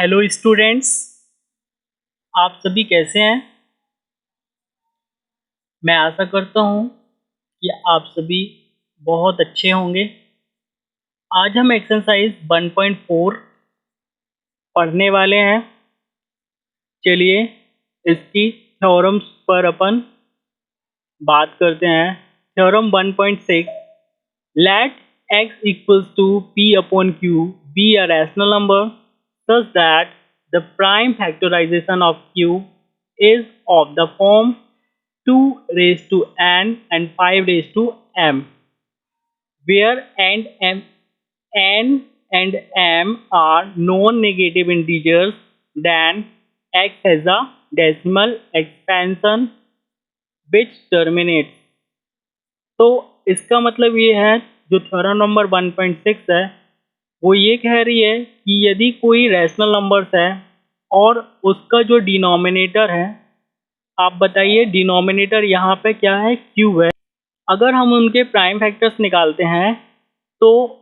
Hello students, आप सभी कैसे हैं। मैं आशा करता हूं कि आप सभी बहुत अच्छे होंगे। आज हम एक्सरसाइज 1.4 पढ़ने वाले हैं। चलिए इसकी थ्योरम्स पर अपन बात करते हैं। Theorem 1.6, let x equals to p upon q be a rational number such that the prime factorization of q is of the form 2 raised to n and 5 raised to m, where n and m are non-negative integers, then x has a decimal expansion which terminates। तो इसका मतलब ये है, जो theorem number 1.6 है वो ये कह रही है कि यदि कोई रैशनल नंबर्स है और उसका जो डिनोमिनेटर है, आप बताइए डिनोमिनेटर यहाँ पे क्या है, क्यू है। अगर हम उनके प्राइम फैक्टर्स निकालते हैं तो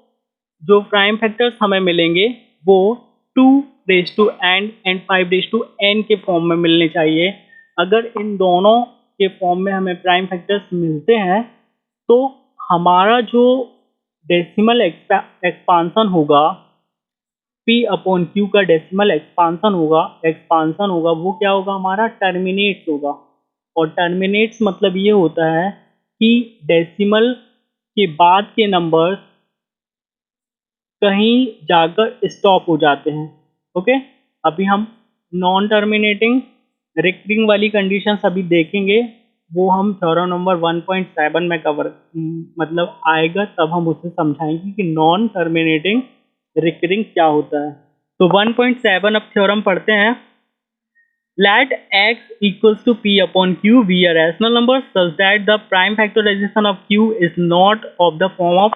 जो प्राइम फैक्टर्स हमें मिलेंगे वो 2 raise to n and 5 raise to n के फॉर्म में मिलने चाहिए। अगर इन दोनों के फॉर्म में हमें प्राइम फैक्टर्स मिलते हैं तो हमारा जो डेसिमल एक्सपांसन होगा, p अपॉन q का डेसिमल एक्सपांसन होगा वो क्या होगा, हमारा टर्मिनेट्स होगा। और टर्मिनेट्स मतलब ये होता है कि डेसिमल के बाद के नंबर्स कहीं जाकर स्टॉप हो जाते हैं। ओके, अभी हम नॉन टर्मिनेटिंग रिकरिंग वाली कंडीशंस अभी देखेंगे, वो हम थ्योरम नंबर 1.7 में कवर मतलब आएगा, तब हम उसे समझाएंगे कि नॉन टर्मिनेटिंग रिकरिंग क्या होता है। तो 1.7 अब थ्योरम पढ़ते हैं। Let x equals to p upon q be a rational number such that the prime factorization of q is not of the form of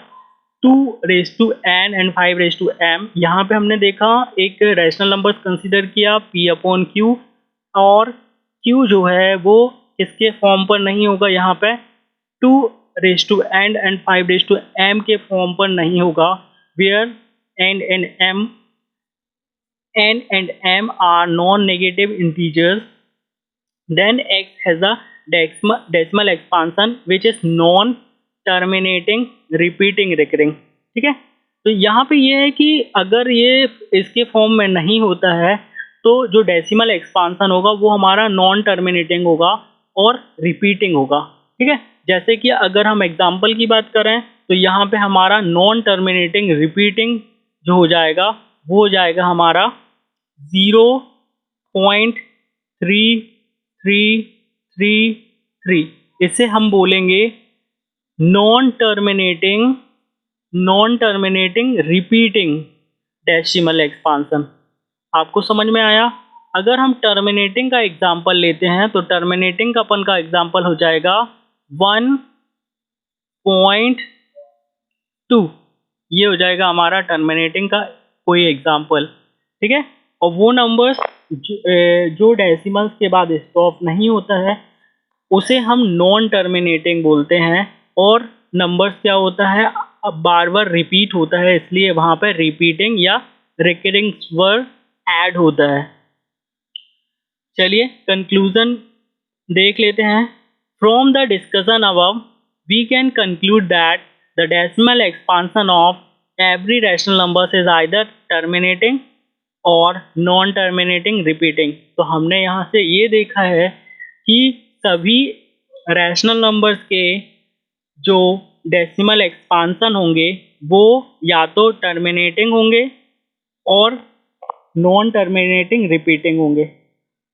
2 raised to n and 5 raised to m। यहाँ पे हमने देखा एक rational numbers consider किया p upon q, और q जो है वो किसके फॉर्म पर नहीं होगा, यहाँ पे 2 raise to n and 5 raise to m के फॉर्म पर नहीं होगा, where n and m are non-negative integers, then x has a decimal expansion which is non-terminating repeating recurring। ठीक है, तो यहाँ पे ये है कि अगर ये इसके फॉर्म में नहीं होता है तो जो डेसिमल एक्सपांसन होगा वो हमारा नॉन टर्मिनेटिंग होगा और रिपीटिंग होगा। ठीक है, जैसे कि अगर हम एग्जांपल की बात करें तो यहाँ पे हमारा नॉन टर्मिनेटिंग रिपीटिंग जो हो जाएगा वो हो जाएगा हमारा 0.3333। इसे हम बोलेंगे non terminating repeating decimal expansion. आपको समझ में आया। अगर हम टर्मिनेटिंग का एग्जांपल लेते हैं तो टर्मिनेटिंग का अपन का एग्जांपल हो जाएगा 1.2, ये हो जाएगा हमारा टर्मिनेटिंग का कोई एग्जांपल। ठीक है, और वो नंबर्स जो डेसिमल्स के बाद स्टॉप नहीं होता है उसे हम नॉन टर्मिनेटिंग बोलते हैं, और नंबर्स क्या होता है, अब बार बार रिपीट होता है, इसलिए वहाँ पर रिपीटिंग या रिकरिंग वर्ड ऐड होता है। चलिए कंक्लूजन देख लेते हैं। From the discussion above we can conclude that the decimal expansion of every rational numbers is either terminating और नॉन टर्मिनेटिंग रिपीटिंग। तो हमने यहाँ से ये देखा है कि सभी रैशनल नंबर्स के जो डेसिमल एक्सपांसन होंगे वो या तो टर्मिनेटिंग होंगे और नॉन टर्मिनेटिंग रिपीटिंग होंगे।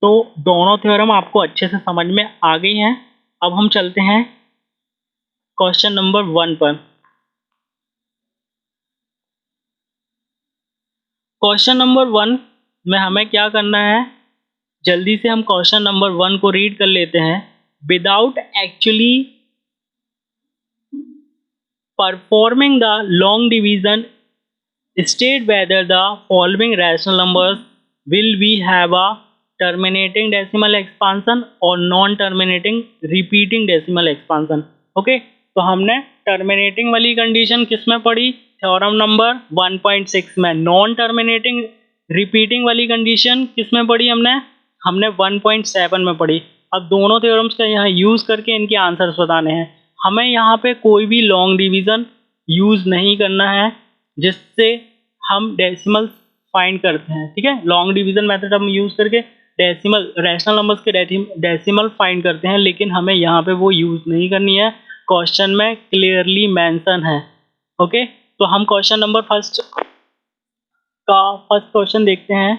तो दोनों थ्योरम आपको अच्छे से समझ में आ गई हैं। अब हम चलते हैं क्वेश्चन नंबर 1 पर। क्वेश्चन नंबर 1 में हमें क्या करना है, जल्दी से हम क्वेश्चन नंबर 1 को रीड कर लेते हैं। Without actually performing the long division state whether the following rational numbers will we have a terminating decimal expansion और non terminating repeating decimal expansion. Okay, तो हमने टर्मिनेटिंग वाली कंडीशन किस में पढ़ी, थ्योरम नंबर 1.6 में। नॉन टर्मिनेटिंग रिपीटिंग वाली condition किस में पढ़ी हमने 1.7 में पढ़ी। अब दोनों थ्योरम्स का यहाँ यूज़ करके इनके आंसर्स बताने हैं। हमें यहाँ पे कोई भी लॉन्ग डिवीज़न यूज़ नहीं करना है जिससे हम डेसिमल फाइंड करते हैं, ठीक है। लॉन्ग डिवीज़न मेथड हम यूज़ करके डेसिमल रैशनल नंबर्स के डेसिमल फाइंड करते हैं, लेकिन हमें यहाँ पे वो यूज़ नहीं करनी है। क्वेश्चन में क्लियरली मेंशन है। ओके, तो हम क्वेश्चन नंबर फर्स्ट क्वेश्चन देखते हैं।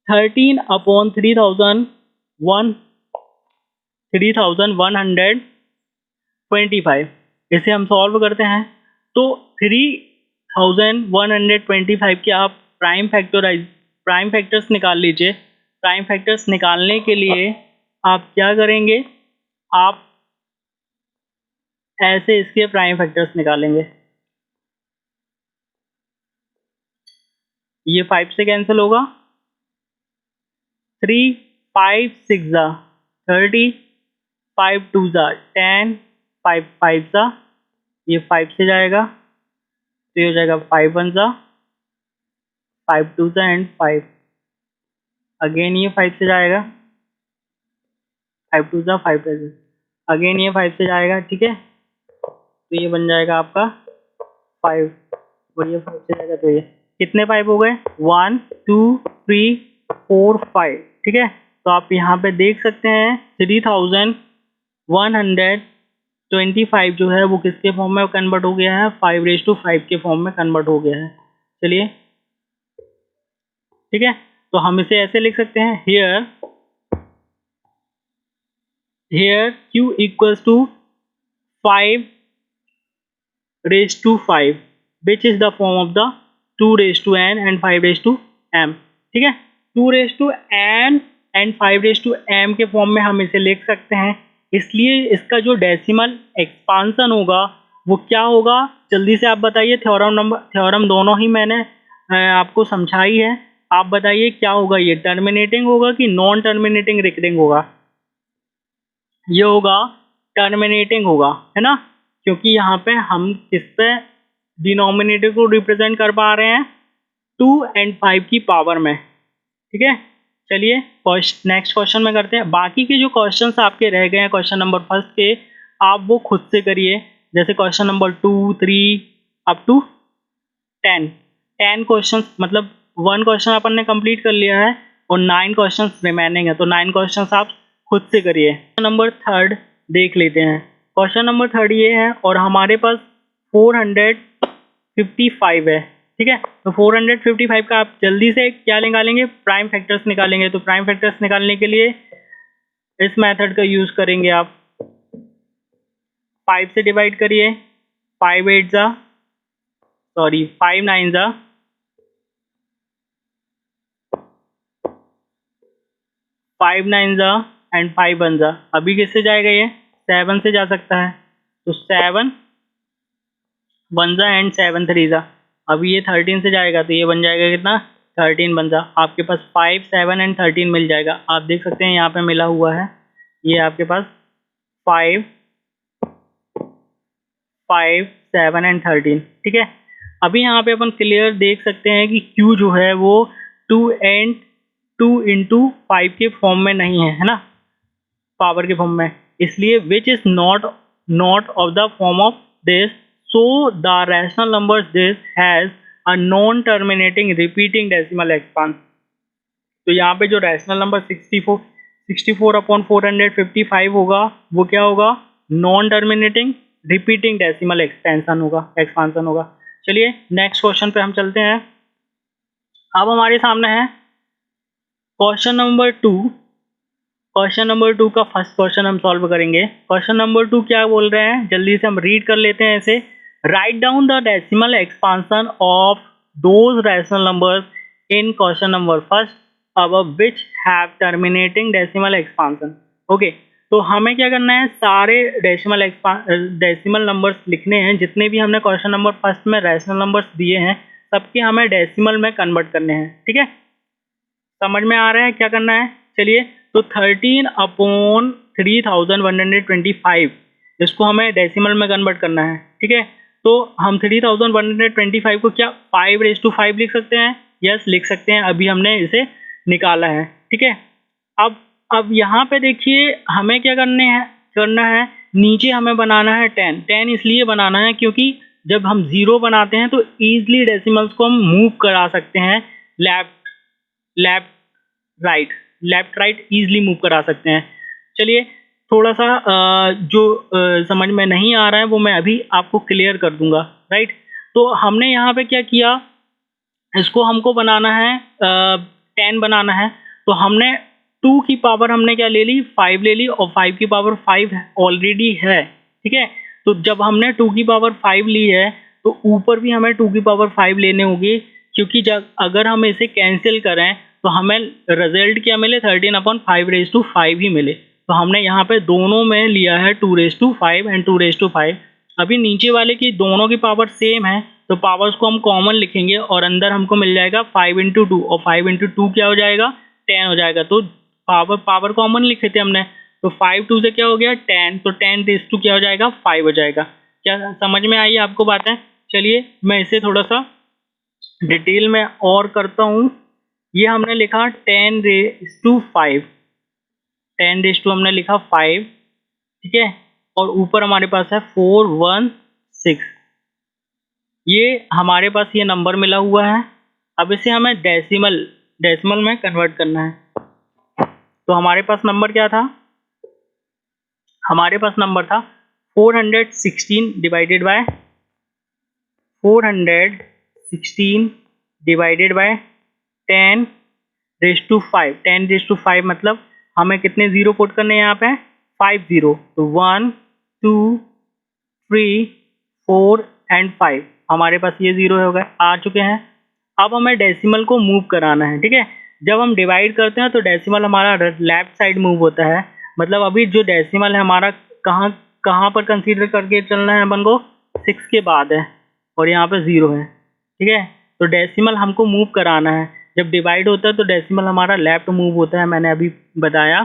13/3125 इसे हम सॉल्व करते हैं। तो 3125 के आप प्राइम फैक्टर्स निकाल लीजिए। प्राइम फैक्टर्स निकालने के लिए आप क्या करेंगे, आप ऐसे इसके प्राइम फैक्टर्स निकालेंगे। ये 5 से कैंसिल होगा, 3 5 6 जा 30, 5 2 जा 10, 5 5 जा ये 5 से जाएगा तो ये हो जाएगा 5 1 जा 5 2 जा एंड 5। अगेन ये 5 से जाएगा, 5 2 जा 5 जा अगेन ये 5 से जाएगा, ठीक है। तो ये बन जाएगा आपका 5 और ये 5 से जाएगा तो ये कितने 5 हो गए, 1 2 3 4 5, ठीक है। तो आप यहाँ पे देख सकते हैं 3125 जो है वो किसके फॉर्म में कन्वर्ट हो गया है, 5/5 के फॉर्म में कन्वर्ट हो गया है। चलिए, ठीक है। तो हम इसे ऐसे लिख सकते हैं, here q equals to 5/5 which is the form of the 2n and 5m, ठीक है। 2n and 5m के फॉर्म में हम इसे लिख सकते हैं। इसलिए इसका जो डेसिमल एक्सपांसन होगा वो क्या होगा, जल्दी से आप बताइए। थ्योरम दोनों ही मैंने आपको समझाई है। आप बताइए क्या होगा, ये टर्मिनेटिंग होगा कि नॉन टर्मिनेटिंग रिकरिंग होगा। ये होगा टर्मिनेटिंग होगा, है ना, क्योंकि यहाँ पे हम किस पे डिनोमिनेटर को रिप्रेजेंट कर पा रहे हैं, 2 और 5 की पावर में, ठीक है। चलिए नेक्स्ट क्वेश्चन में करते हैं। बाकी के जो क्वेश्चंस आपके रह गए हैं क्वेश्चन नंबर फर्स्ट के, आप वो खुद से करिए। जैसे question number 2 3 up to 10 questions, मतलब 1 क्वेश्चन अपन ने कंप्लीट कर लिया है और 9 क्वेश्चंस रिमेनिंग है। तो 9 क्वेश्चंस आप खुद से करिए। नंबर थर्ड देख लेते हैं। क्वेश्चन नंबर थर्ड ये है और हमारे पास 455 है, ठीक है। तो 455 का आप जल्दी से क्या निकालेंगे, प्राइम फैक्टर्स निकालेंगे। तो प्राइम फैक्टर्स निकालने के लिए इस मेथड का यूज करेंगे आप। 5 से डिवाइड करिए, 5 9 जा 5 9 जा एंड 5 1 जा। अभी किससे जाएगा, ये 7 से जा सकता है। तो 7 1 जा एंड 7 3 जा। अभी ये 13 से जाएगा तो ये बन जाएगा कितना, 13 बन जा। आपके पास 5 7 एंड 13 मिल जाएगा। आप देख सकते हैं यहाँ पे मिला हुआ है, ये आपके पास 5 5 7 एंड 13, ठीक है। अभी यहाँ पे अपन क्लियर देख सकते हैं कि Q जो है वो 2 into 5 के फॉर्म में नहीं है, है ना, पावर के फॉर्म में। इसलिए which is not of the form of this, so the rational number this has a non terminating repeating decimal expanse. तो यहाँ पे जो रैशनल नंबर 64/455 होगा वो क्या होगा, non terminating repeating decimal expansion होगा। चलिए नेक्स्ट क्वेश्चन पे हम चलते हैं। अब हमारे सामने है क्वेश्चन नंबर 2। क्वेश्चन नंबर 2 का फर्स्ट क्वेश्चन हम सॉल्व करेंगे। क्वेश्चन नंबर 2 क्या बोल रहे हैं, जल्दी से हम रीड कर लेते हैं इसे। Write down the decimal expansion of those rational numbers in question number first above which have terminating decimal expansion। Okay, तो हमें क्या करना है, सारे डेसिमल नंबर्स लिखने हैं। जितने भी हमने क्वेश्चन नंबर फर्स्ट में रैशनल नंबर्स दिए हैं सबके हमें डेसिमल में कन्वर्ट करने हैं, ठीक है। समझ में आ रहा है क्या करना है। चलिए, तो 13/3125 इसको हमें डेसिमल में कन्वर्ट करना है, ठीक है। तो हम 3125 को क्या 5/5 लिख सकते हैं। यस लिख सकते हैं, अभी हमने इसे निकाला है। ठीक है, अब यहाँ पे देखिए हमें क्या करना है, नीचे हमें बनाना है 10 इसलिए बनाना है क्योंकि जब हम 0 बनाते हैं तो ईजिली डेसिमल्स को हम मूव करा सकते हैं, लेफ्ट राइट ईजिली मूव करा सकते हैं। चलिए थोड़ा सा जो समझ में नहीं आ रहा है वो मैं अभी आपको क्लियर कर दूंगा। राइट, तो हमने यहाँ पे क्या किया, इसको हमको बनाना है 10 बनाना है, तो हमने 2 की पावर हमने क्या ले ली, 5 ले ली, और 5 की पावर 5 ऑलरेडी है। ठीक है, तो जब हमने 2 की पावर 5 ली है तो ऊपर भी हमें 2 की पावर 5 लेने होगी, क्योंकि जब अगर हम इसे कैंसिल करें तो हमें रिजल्ट क्या मिले, 13/5 ही मिले। तो हमने यहाँ पे दोनों में लिया है 2/5 एंड 2/5। अभी नीचे वाले की दोनों की पावर सेम है तो पावर्स को हम कॉमन लिखेंगे और अंदर हमको मिल जाएगा 5 इंटू 2, और 5 इंटू 2 क्या हो जाएगा, 10 हो जाएगा। तो पावर कॉमन लिखे थे हमने, तो 5 2 से क्या हो गया 10, तो 10 क्या हो जाएगा 5 हो जाएगा। क्या समझ में आई आपको बातें? चलिए मैं इसे थोड़ा सा डिटेल में और करता हूँ। ये हमने लिखा 10⁵, 10 हमने लिखा 5। ठीक है, और ऊपर हमारे पास है 416, ये हमारे पास ये नंबर मिला हुआ है। अब इसे हमें डेसिमल में कन्वर्ट करना है। तो हमारे पास नंबर क्या था, हमारे पास नंबर था 416 डिवाइडेड बाय 10⁵ 10⁵ मतलब हमें कितने जीरो पुट करने हैं यहाँ पे, 5 जीरो। तो 1 2 3 4 एंड 5, हमारे पास ये जीरो हो गए, आ चुके हैं। अब हमें डेसिमल को मूव कराना है। ठीक है, जब हम डिवाइड करते हैं तो डेसिमल हमारा लेफ्ट साइड मूव होता है, मतलब अभी जो डेसिमल है हमारा कहाँ पर कंसीडर करके चलना है अपन को, 6 के बाद है और यहाँ पे 0 है। ठीक है, तो डेसिमल हमको मूव कराना है। जब डिवाइड होता है तो डेसिमल हमारा लेफ्ट मूव होता है, मैंने अभी बताया।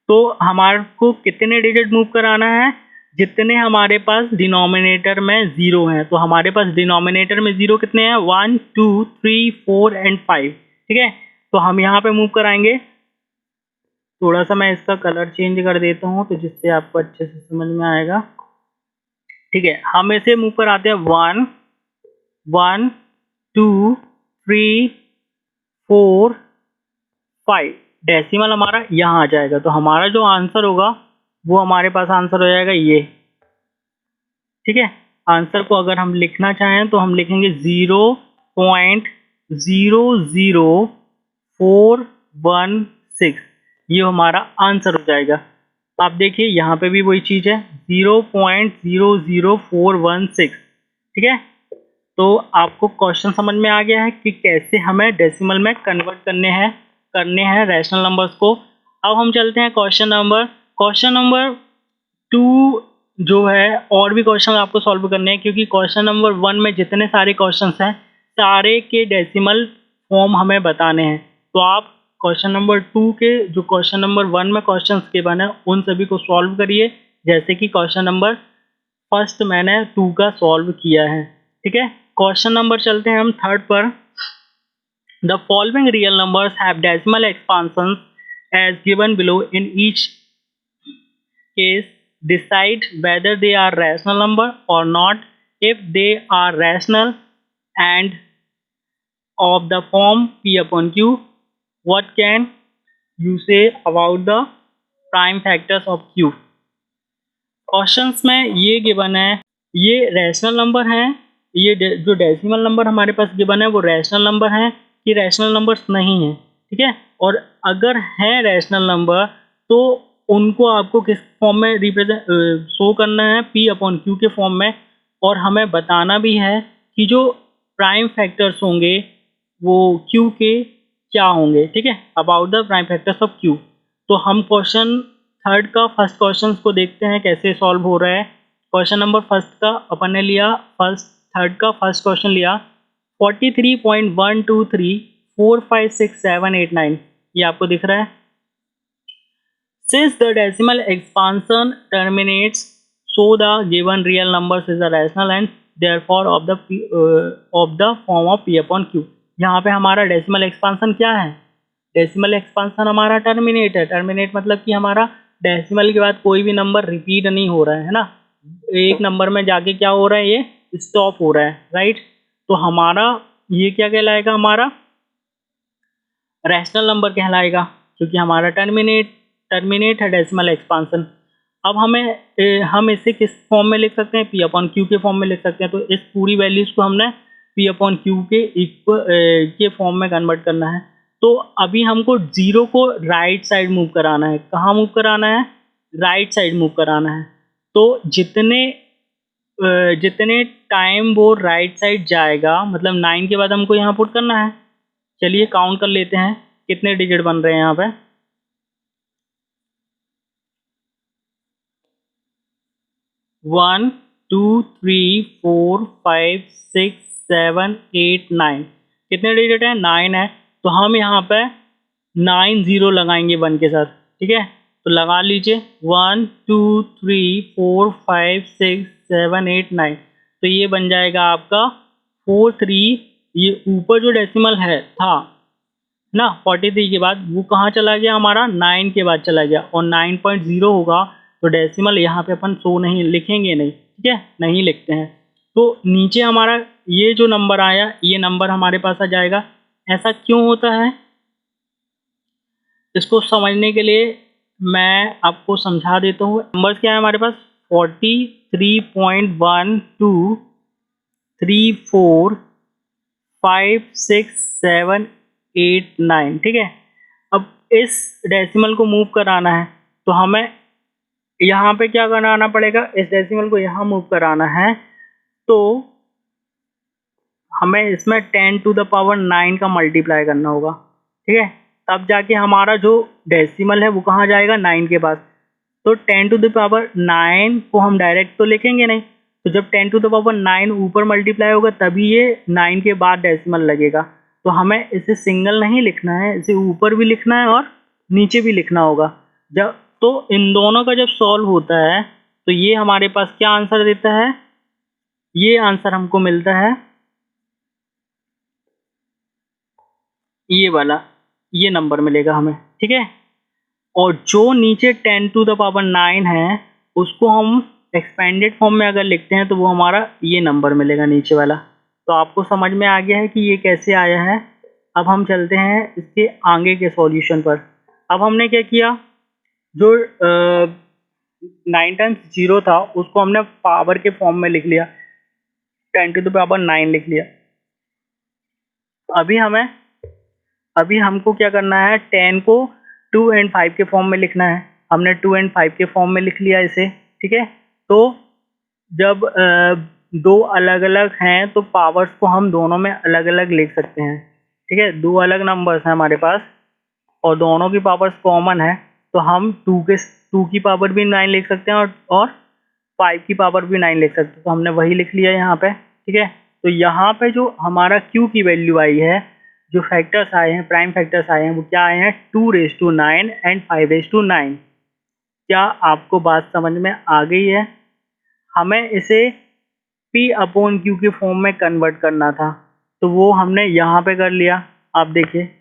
तो हमारे को कितने डिजिट मूव कराना है, जितने हमारे पास डिनोमिनेटर में 0 हैं। तो हमारे पास डिनोमिनेटर में 0 कितने हैं, 1 2 3 4 एंड 5। ठीक है, तो हम यहाँ पे मूव कराएंगे। थोड़ा सा मैं इसका कलर चेंज कर देता हूँ तो जिससे आपको अच्छे से समझ में आएगा। ठीक है, हम इसे मूव कराते हैं 1 1 2 3 4 5, डेसिमल हमारा यहाँ आ जाएगा। तो हमारा जो आंसर होगा वो हमारे पास आंसर हो जाएगा ये। ठीक है, आंसर को अगर हम लिखना चाहें तो हम लिखेंगे 0.00416, ये हमारा आंसर हो जाएगा। आप देखिए यहाँ पे भी वही चीज़ है, 0.00416। ठीक है, तो आपको क्वेश्चन समझ में आ गया है कि कैसे हमें डेसिमल में कन्वर्ट करने हैं रैशनल नंबर्स को। अब हम चलते हैं क्वेश्चन नंबर 2 जो है, और भी क्वेश्चन आपको सॉल्व करने हैं, क्योंकि क्वेश्चन नंबर 1 में जितने सारे क्वेश्चंस हैं सारे के डेसिमल फॉर्म हमें बताने हैं। तो आप क्वेश्चन नंबर 2 के जो क्वेश्चन नंबर 1 में क्वेश्चंस के बने उन सभी को सॉल्व करिए, जैसे कि क्वेश्चन नंबर फर्स्ट मैंने 2 का सॉल्व किया है। ठीक है, क्वेश्चन नंबर चलते हैं हम 3 पर। The following real numbers have decimal expansions as given below, in each case decide whether they are rational number or not. If they are rational and of the form P upon Q, what can you say about the prime factors of Q? Questions में ये given है, ये rational number हैं, ये जो decimal number हमारे पास given है वो रैशनल नंबर हैं कि रैशनल नंबर्स नहीं हैं। ठीक है, और अगर हैं रैशनल नंबर तो उनको आपको किस फॉर्म में शो करना है, P अपॉन Q के फॉर्म में। और हमें बताना भी है कि जो प्राइम फैक्टर्स होंगे वो Q के क्या होंगे। ठीक है, about the prime factors of Q। तो हम क्वेश्चन 3 का फर्स्ट क्वेश्चन को देखते हैं कैसे सॉल्व हो रहा है। क्वेश्चन नंबर फर्स्ट का अपन ने लिया, 3 का फर्स्ट क्वेश्चन लिया 43.123456789, ये आपको दिख रहा है। Since the decimal expansion terminates, so the given real numbers is a rational and therefore of the form of P upon Q. यहाँ पे हमारा डेसिमल एक्सपांसन क्या है, डेसिमल एक्सपांसन हमारा टर्मिनेट है। टर्मिनेट मतलब कि हमारा डेसिमल के बाद कोई भी नंबर रिपीट नहीं हो रहा है ना, एक नंबर में जाके क्या हो रहा है, ये स्टॉप हो रहा है, राइट। तो हमारा ये क्या कहलाएगा, हमारा रैशनल नंबर कहलाएगा, क्योंकि हमारा टर्मिनेट है डेसिमल एक्सपांसन। अब हम इसे किस फॉर्म में लिख सकते हैं, पी अपॉन क्यू के फॉर्म में लिख सकते हैं। तो इस पूरी वैल्यूज़ को हमने पी अपॉन क्यू के फॉर्म में कन्वर्ट करना है। तो अभी हमको जीरो को राइट साइड मूव कराना है। कहाँ मूव कराना है, राइट साइड मूव कराना है। तो जितने टाइम वो राइट साइड जाएगा, मतलब 9 के बाद हमको यहाँ पुट करना है। चलिए काउंट कर लेते हैं कितने डिजिट बन रहे हैं यहाँ पे। 1 2 3 4 5 6 7 8 9, कितने डिजिट हैं, 9 है। तो हम यहाँ पे 9 0 लगाएंगे 1 के साथ, ठीक है। तो लगा लीजिए 1 2 3 4 5 6 7 8 9। तो ये बन जाएगा आपका 4 3। ये ऊपर जो डेसिमल है था ना 43 के बाद, वो कहाँ चला गया, हमारा 9 के बाद चला गया। और 9.0 होगा तो डेसिमल यहाँ पे अपन शो नहीं लिखेंगे, नहीं, ठीक है, नहीं लिखते हैं। तो नीचे हमारा ये जो नंबर आया, ये नंबर हमारे पास आ जाएगा। ऐसा क्यों होता है, इसको समझने के लिए मैं आपको समझा देता हूँ। नंबर्स क्या है हमारे पास, 43.12 3 4 5 6 7 8 9, ठीक है। अब इस डेसिमल को मूव कराना है, तो हमें यहाँ पे क्या कराना पड़ेगा, इस डेसिमल को यहाँ मूव कराना है। तो हमें इसमें 10 टू द पावर 9 का मल्टीप्लाई करना होगा, ठीक है। तब जाके हमारा जो डेसिमल है वो कहाँ जाएगा, 9 के पास। तो 10 टू द पावर 9 को हम डायरेक्ट तो लिखेंगे नहीं, तो जब 10 टू द पावर 9 ऊपर मल्टीप्लाई होगा तभी ये 9 के बाद डेसिमल लगेगा। तो हमें इसे सिंगल नहीं लिखना है, इसे ऊपर भी लिखना है और नीचे भी लिखना होगा। जब तो इन दोनों का जब सॉल्व होता है तो ये हमारे पास क्या आंसर देता है, ये आंसर हमको मिलता है ये वाला, ये नंबर मिलेगा हमें, ठीक है। और जो नीचे 10 टू द पावर 9 है उसको हम एक्सपेंडेड फॉर्म में अगर लिखते हैं तो वो हमारा ये नंबर मिलेगा नीचे वाला। तो आपको समझ में आ गया है कि ये कैसे आया है। अब हम चलते हैं इसके आगे के सॉल्यूशन पर। अब हमने क्या किया, जो 9 टाइम्स 0 था उसको हमने पावर के फॉर्म में लिख लिया, 10 टू द पावर 9 लिख लिया। अभी हमको क्या करना है, 10 को 2 एंड 5 के फॉर्म में लिखना है। हमने 2 एंड 5 के फॉर्म में लिख लिया इसे, ठीक है। तो जब दो अलग अलग हैं तो पावर्स को हम दोनों में अलग अलग लिख सकते हैं, ठीक है। दो अलग नंबर्स हैं हमारे पास और दोनों की पावर्स कॉमन है, तो हम 2 की पावर भी 9 लिख सकते हैं और 5 की पावर भी 9 लिख सकते हैं। तो हमने वही लिख लिया यहाँ पे, ठीक है। तो यहाँ पे जो हमारा Q की वैल्यू आई है, जो फैक्टर्स आए हैं, प्राइम फैक्टर्स आए हैं, वो क्या आए हैं, 2�9 ℓ एंड 5�9। क्या आपको बात समझ में आ गई है। हमें इसे P अपॉन Q के फॉर्म में कन्वर्ट करना था, तो वो हमने यहाँ पे कर लिया। आप देखिए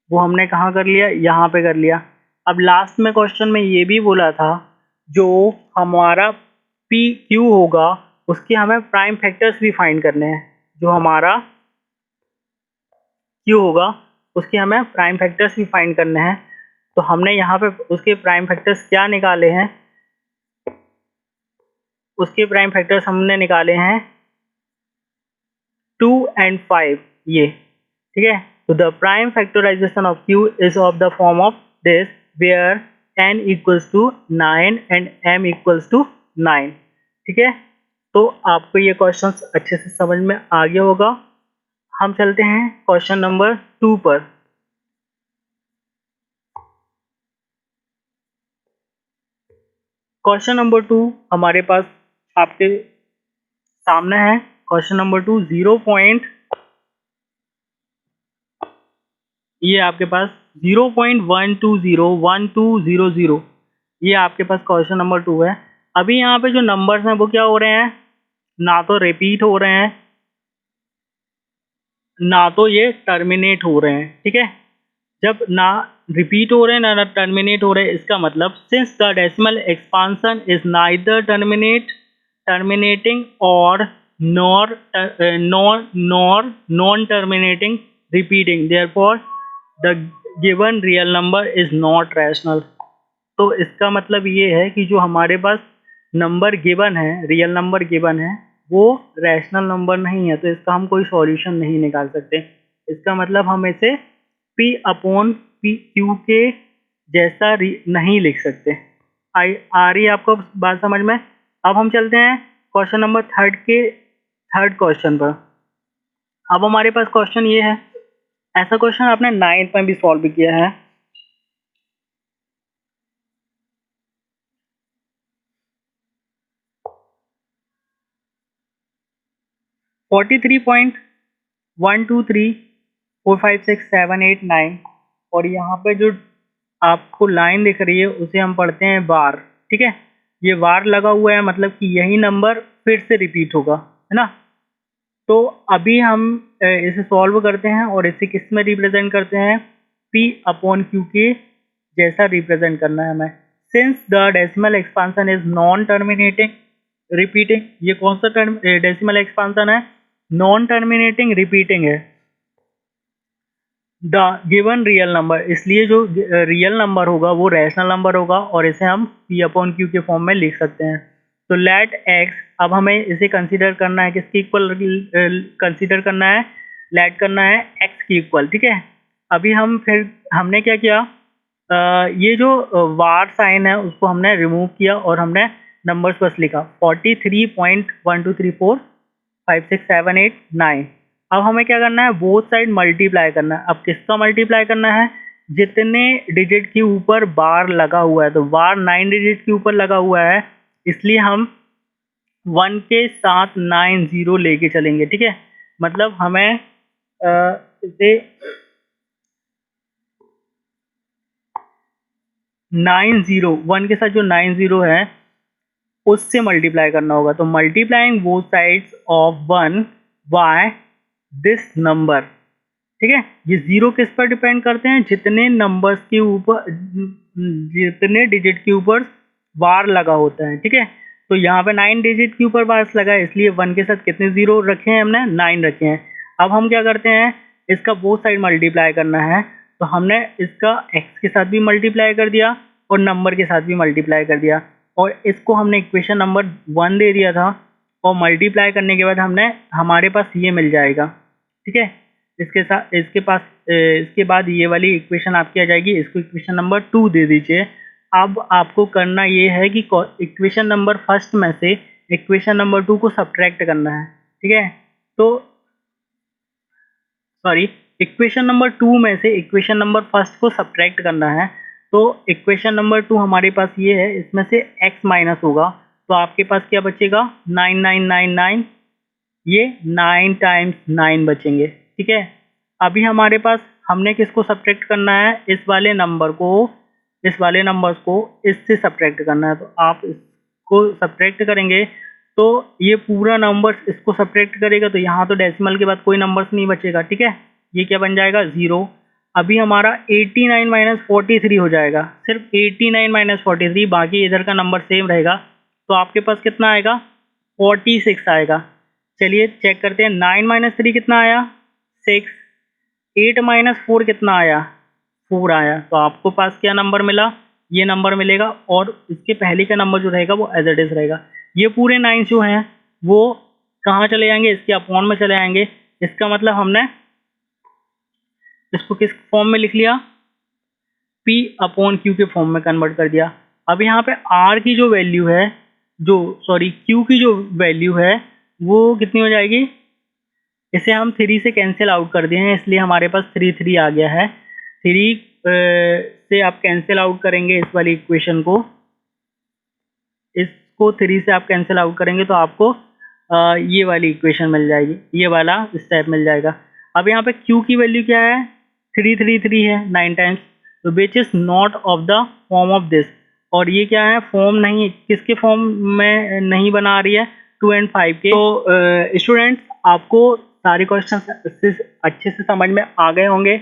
वो हमने कहाँ कर लिया, यहाँ पे कर लिया। अब लास्ट में क्वेश्चन में ये भी बोला था जो हमारा पी क्यू होगा उसके हमें प्राइम फैक्टर्स भी फाइंड करने हैं। जो हमारा क्यू होगा उसके हमें प्राइम फैक्टर्स भी फाइंड करने हैं। तो हमने यहाँ पे उसके प्राइम फैक्टर्स क्या निकाले हैं, उसके प्राइम फैक्टर्स हमने निकाले हैं 2 एंड 5, ये, ठीक है। तो the prime factorization of Q is of the form of this where n equals to 9 and m equals to 9, ठीक है। तो आपको ये क्वेश्चंस अच्छे से समझ में आ गया होगा। हम चलते हैं क्वेश्चन नंबर 2 पर। क्वेश्चन नंबर 2 हमारे पास आपके सामने है। क्वेश्चन नंबर 2 ये आपके पास 0.1201200, ये आपके पास क्वेश्चन नंबर 2 है। अभी यहाँ पे जो नंबर्स हैं वो क्या हो रहे हैं, ना तो रिपीट हो रहे हैं ना तो ये टर्मिनेट हो रहे हैं, ठीक है। जब ना रिपीट हो रहे हैं ना टर्मिनेट हो रहे हैं, इसका मतलब since the decimal expansion is neither terminating और non terminating repeating, therefore the given real number is not rational. तो इसका मतलब ये है कि जो हमारे पास नंबर गिवन है, रियल नंबर गिवन है, वो रैशनल नंबर नहीं है, तो इसका हम कोई सॉल्यूशन नहीं निकाल सकते। इसका मतलब हम इसे P अपॉन पी क्यू के जैसा नहीं लिख सकते। आ रही है आपको बात समझ में? अब हम चलते हैं क्वेश्चन नंबर थर्ड क्वेश्चन पर। अब हमारे पास क्वेश्चन ये है, ऐसा क्वेश्चन आपने 9th में भी सॉल्व किया है। 43.123456789 और यहाँ पे जो आपको लाइन दिख रही है उसे हम पढ़ते हैं बार, ठीक है। ये बार लगा हुआ है, मतलब कि यही नंबर फिर से रिपीट होगा, है ना। तो अभी हम इसे सॉल्व करते हैं और इसे किस में रिप्रेजेंट करते हैं, P अपॉन क्यू के जैसा रिप्रेजेंट करना है हमें। Since the decimal expansion is non terminating repeating, ये कौन सा डेसिमल एक्सपांसन है, नॉन टर्मिनेटिंग रिपीटिंग है। द गिवन रियल नंबर, इसलिए जो रियल नंबर होगा वो रैशनल नंबर होगा और इसे हम P अपॉन क्यू के फॉर्म में लिख सकते हैं। तो लेट x, अब हमें इसे कंसीडर करना है, किसकी इक्वल कंसीडर करना है, लेट करना है x की इक्वल, ठीक है। अभी हमने क्या किया, ये जो वार साइन है उसको हमने रिमूव किया और हमने नंबर्स बस लिखा 43.123456789। अब हमें क्या करना है, बोथ साइड मल्टीप्लाई करना है। अब किसका मल्टीप्लाई करना है, जितने डिजिट के ऊपर बार लगा हुआ है, तो बार 9 डिजिट के ऊपर लगा हुआ है, इसलिए हम 1 के साथ 9 0 लेके चलेंगे, ठीक है। मतलब हमें इसे 9 0 1 के साथ जो 9 0 है उससे मल्टीप्लाई करना होगा। तो multiplying both sides of 1 by this number, ठीक है। ये जीरो किस पर डिपेंड करते हैं, जितने नंबर्स के ऊपर, जितने डिजिट के ऊपर बार लगा होता है, ठीक है। तो यहाँ पे 9 डिजिट के ऊपर बार्स लगा है, इसलिए 1 के साथ कितने जीरो रखे हैं हमने, 9 रखे हैं। अब हम क्या करते हैं, इसका बोथ साइड मल्टीप्लाई करना है, तो हमने इसका x के साथ भी मल्टीप्लाई कर दिया और नंबर के साथ भी मल्टीप्लाई कर दिया और इसको हमने इक्वेशन नंबर 1 दे दिया था और मल्टीप्लाई करने के बाद हमने, हमारे पास ये मिल जाएगा, ठीक है। इसके बाद ये वाली इक्वेशन आपकी आ जाएगी, इसको इक्वेशन नंबर 2 दे दीजिए। अब आपको करना ये है कि इक्वेशन नंबर फर्स्ट में से इक्वेशन नंबर 2 को सब्ट्रैक्ट करना है, ठीक है। तो सॉरी, इक्वेशन नंबर 2 में से इक्वेशन नंबर फर्स्ट को सब्ट्रैक्ट करना है। तो इक्वेशन नंबर 2 हमारे पास ये है, इसमें से x माइनस होगा, तो आपके पास क्या बचेगा, 9999, ये 9 टाइम्स 9 बचेंगे, ठीक है। अभी हमारे पास हमने किसको सब्ट्रैक्ट करना है, इस वाले नंबर्स को इससे सब्ट्रैक्ट करना है। तो आप इसको सब्ट्रैक्ट करेंगे तो ये पूरा नंबर्स इसको सब्ट्रैक्ट करेगा, तो यहाँ तो डेसिमल के बाद कोई नंबर्स नहीं बचेगा, ठीक है। ये क्या बन जाएगा, 0। अभी हमारा 89 माइनस 43 हो जाएगा, सिर्फ 89 माइनस 43, बाकी इधर का नंबर सेम रहेगा। तो आपके पास कितना आएगा, 46 आएगा। चलिए चेक करते हैं, 9 माइनस 3 कितना आया, 6। 8 माइनस 4 कितना आया, 4 आया। तो आपको पास क्या नंबर मिला, ये नंबर मिलेगा और इसके पहले का नंबर जो रहेगा वो एज इट इज रहेगा। ये पूरे 9 जो हैं वो कहाँ चले जाएंगे, इसके अपॉन में चले जाएंगे। इसका मतलब हमने इसको किस फॉर्म में लिख लिया, P अपॉन Q के फॉर्म में कन्वर्ट कर दिया। अब यहाँ पे R की जो वैल्यू है, Q की जो वैल्यू है वो कितनी हो जाएगी, इसे हम 3 से कैंसिल आउट कर दिए हैं, इसलिए हमारे पास 3 आ गया है। 3 से आप कैंसिल आउट करेंगे इस वाली इक्वेशन को, इसको 3 से आप कैंसिल आउट करेंगे तो आपको ये वाली इक्वेशन मिल जाएगी, ये वाला स्टेप मिल जाएगा। अब यहाँ पे Q की वैल्यू क्या है, 333 है 9 टाइम्स, तो which is not of the form of this. और ये क्या है, फॉर्म नहीं, किसके फॉर्म में नहीं बना रही है, 2 और 5 के। तो स्टूडेंट्स आपको सारे क्वेश्चन अच्छे से समझ में आ गए होंगे।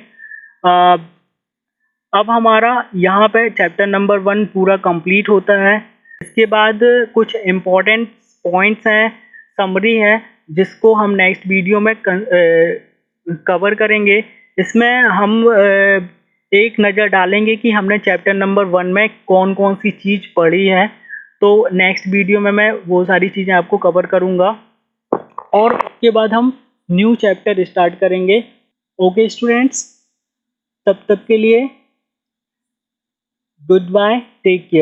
अब हमारा यहाँ पे चैप्टर नंबर 1 पूरा कंप्लीट होता है। इसके बाद कुछ इम्पोर्टेंट पॉइंट्स हैं, समरी है, जिसको हम नेक्स्ट वीडियो में कवर करेंगे। इसमें हम एक नज़र डालेंगे कि हमने चैप्टर नंबर 1 में कौन कौन सी चीज़ पढ़ी है। तो नेक्स्ट वीडियो में मैं वो सारी चीज़ें आपको कवर करूँगा और उसके बाद हम न्यू चैप्टर स्टार्ट करेंगे। ओके स्टूडेंट्स, तब तक के लिए गुड बाय, टेक केयर।